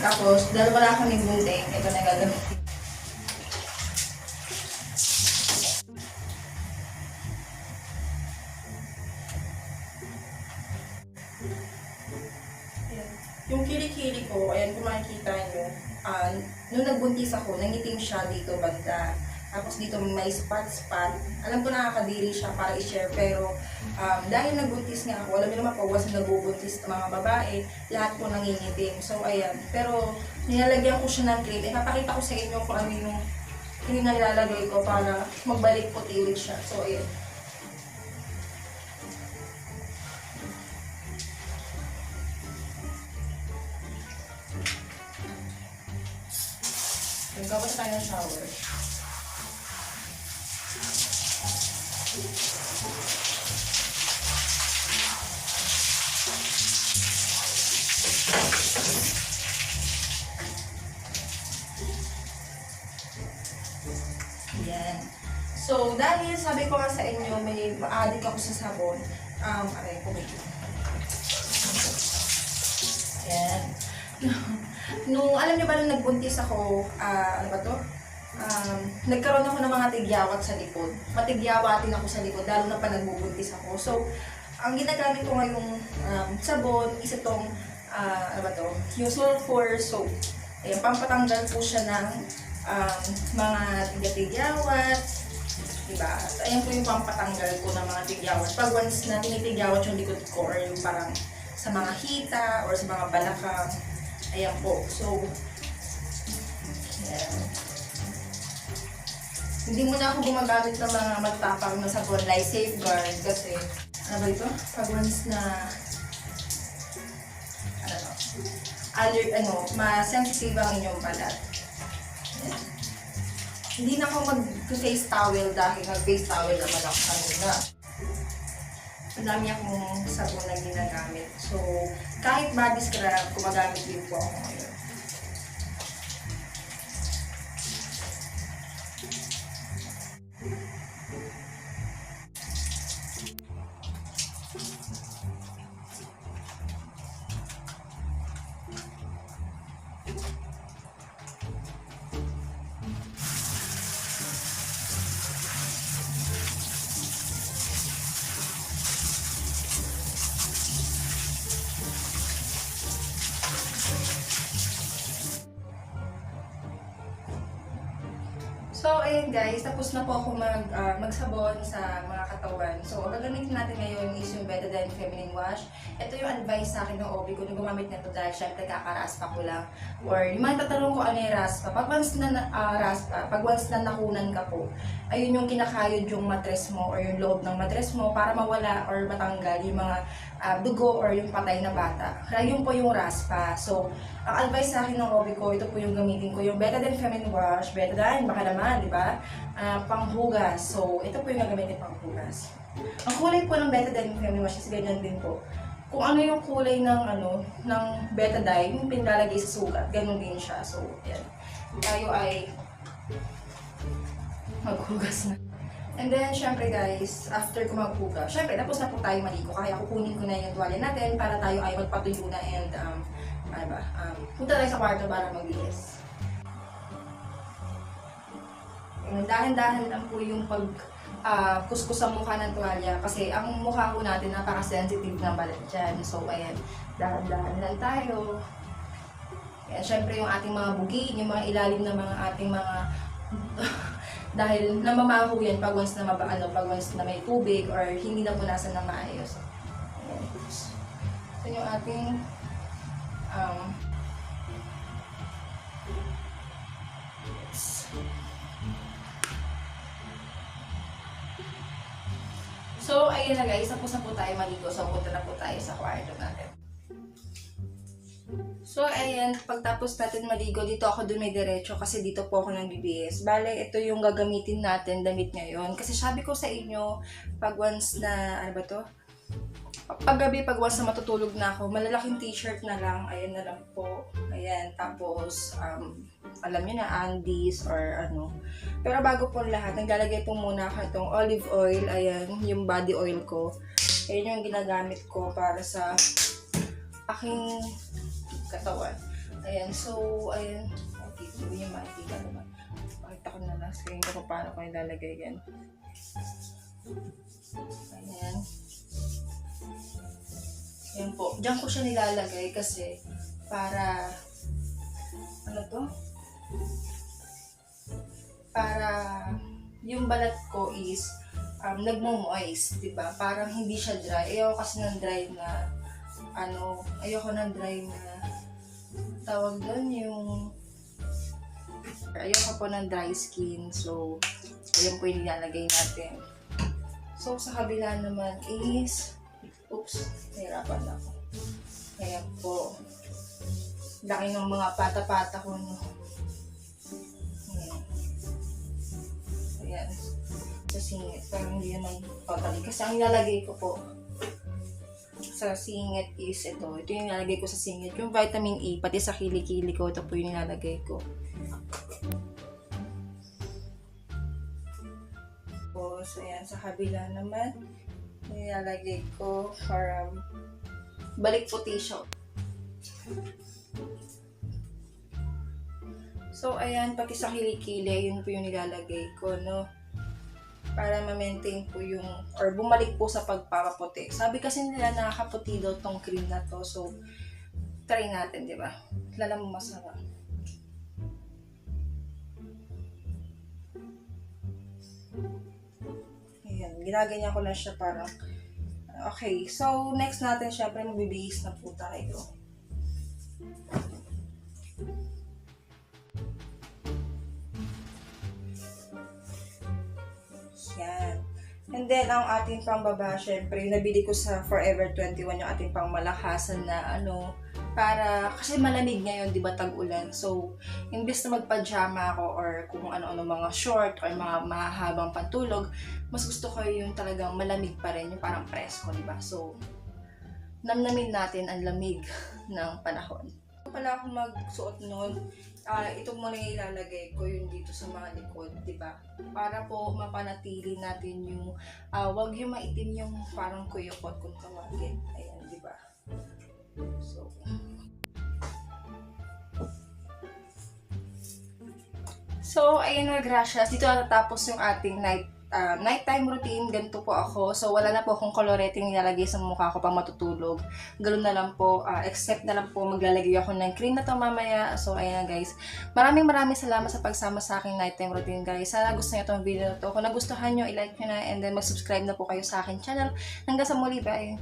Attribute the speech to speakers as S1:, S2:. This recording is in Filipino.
S1: Tapos, dahil wala kaming gunting, ito na gagamitin. Yung kilikili ko, ayan kung makikita nyo, nung nagbuntis ako, nangitim siya dito banda. Tapos dito may spot-spot. Alam ko nakakadiri siya para i-share, pero dahil nagbuntis nga ako, alam niyo naman po, once nagbubuntis ng mga babae, lahat po nangingitim. So ayan, pero nilalagyan ko siya ng cream. Ipapakita ko sa inyo kung ano yung cream na nilalagay ko para magbalik puti ulit siya. So ayan. Gawin tayo ng shower. Yan. So, dahil sabi ko nga sa inyo, may ma-addict ako sa sabon. Aray ko, wait. Yan. Nung, alam niyo ba nung nagbuntis ako, ano ba to? Nagkaroon ako ng mga tigyawat sa likod. Matigyawatin ako sa likod, lalo na pa nagbubuntis ako. So, ang ginagamit ko ngayong sabon is itong, ano ba to? Yung sulfur soap. Ayan, pampatanggal po siya ng mga tigyawat. Diba? So, ayan po yung pampatanggal ko ng mga tigyawat. Pag once na tinitigyawat yung likod ko, or yung parang sa mga hita, or sa mga balakang, ayan po. So, ayan. Hindi muna ako gumagamit ng mga magtapang na sabon like Safeguard kasi, ano ba ito? Pag once na, ma-sensitive ang inyong balat. Ayan. Hindi na ako mag-face towel dahil nag-face towel naman ako kanina. Ang dami akong sabon na ginagamit. So, kahit body scrub, gumagamit din po ako ngayon. So, ayan guys, tapos na po ako magsabon sa mga katawan. So, ang gagamitin natin ngayon is yung Betadine Feminine Wash. Ito yung advice sa akin ng OB ko na gumamit nito dahil syempre kakaraspa ko lang. Or yung mga tatanong ko ano yung raspa. Pag once na nakunan ka po, ayun yung kinakayod yung matres mo or yung loob ng matres mo para mawala or matanggal yung mga dugo or yung patay na bata. Yun po yung raspa. So, ang advice sa akin ng OB ko, ito po yung gamitin ko, yung Betadine Feminine Wash. Betadine, baka naman, di ba? Panghugas. So, ito po yung gagamitin panghugas. Ang kulay po ng Betadine Feminine Wash is ganyan din po. Kung ano yung kulay ng ng Betadine, yung pinalagay sa sugat, ganun din siya. So, yan. Tayo ay maghugas na. And then, syempre guys, after ko maghugas, syempre, tapos na po tayo maligo. Kaya kukunin ko na yung tuwalya natin para tayo ay magpatuyo na and, punta tayo sa kwarto para magbihis. Dahan-dahan lang po yung kuskus sa mukha ng tuwalya kasi ang mukha po natin napaka-sensitive ng balat dyan. So, ayan, dahan-dahan lang tayo. Ayan, syempre yung ating mga bugi, yung mga ilalim ng mga ating mga dahil namamaho yan pag once na pag once na may tubig or hindi na punasan ng maayos. Ayan. So, yung ating So, ayun na guys, tapos na po tayo maligo. So, punta na po tayo sa kwarto natin. So, ayan, pagtapos natin maligo, dito ako dumidiretso kasi dito po ako nagbibihis. Bale, ito yung gagamitin natin, damit ngayon. Kasi sabi ko sa inyo, pag once na, ano ba to? Paggabi, pag once na matutulog na ako, malalaking t-shirt na lang, ayan na lang po. Ayan, tapos, alam niyo na, undies or ano. Pero bago po lahat, naglalagay po muna ako itong olive oil, ayan, yung body oil ko. Ayan yung ginagamit ko para sa aking katawan. Ayan, so, ayan. Okay, so yung makikita naman. Pakita ko na lang screen ko kung paano ko ilalagay yan. Ayan. Ayan po. Diyan ko siya nilalagay kasi para, ano to? Para yung balat ko is nagmo-moist, diba? Parang hindi siya dry. Ayoko kasi ng dry na, ayoko ng dry na, tawag doon yung, ayoko po ng dry skin. So, ayan po yung nilalagay natin. So, sa kabila naman is, oops, nahirapan ako. Ayan po. Laki ng mga pata-pata ko, no? Ayan. Sa singit. Parang hindi naman pabalik. Kasi ang nilalagay ko po sa singit is ito. Ito yung nilalagay ko sa singit. Yung vitamin E, pati sa kilikili ko, ito po yung nilalagay ko. So, ayan. Sa kabila naman, nilalagay ko para balik puti siya. So, ayan, pati sa kilikili, yun po yung nilalagay ko, no? Para ma-maintain po yung, or bumalik po sa pagpapaputi. Sabi kasi nila nakakaputi daw tong cream na to. So, try natin, di ba? Lala mo masarap. Ayan, ginaganyan ko na siya parang, okay. So, next natin, syempre, magbibihis na po tayo. Yan. And then, ang ating pangbaba, syempre, nabili ko sa Forever 21 yung ating pangmalakasan na para, kasi malamig ngayon, di ba, tag-ulan. So, imbes na magpajama ako or kung ano-ano mga short or mga mahabang pantulog, mas gusto ko yung talagang malamig pa rin, yung parang presko, di ba? So, namnamin natin ang lamig ng panahon. Pala ako magsuot nun, ito muna yung ilalagay ko yung dito sa mga likod, di ba? Para po mapanatili natin yung, wag yung maitim yung parang kuyukot kung tawagin. Ayan, di ba? So, ayun na, gracias. Dito natatapos yung ating nighttime routine. Ganito po ako. So, wala na po akong coloreting nilalagay sa mukha ko pang matutulog. Ganoon na lang po. Except na lang po maglalagay ako ng cream na to mamaya. So, ayan guys. Maraming salamat sa pagsama sa aking nighttime routine, guys. Sana gusto niyo itong video na to. Kung nagustuhan nyo, i-like nyo na and then mag-subscribe na po kayo sa aking channel. Hanggang sa muli, bye!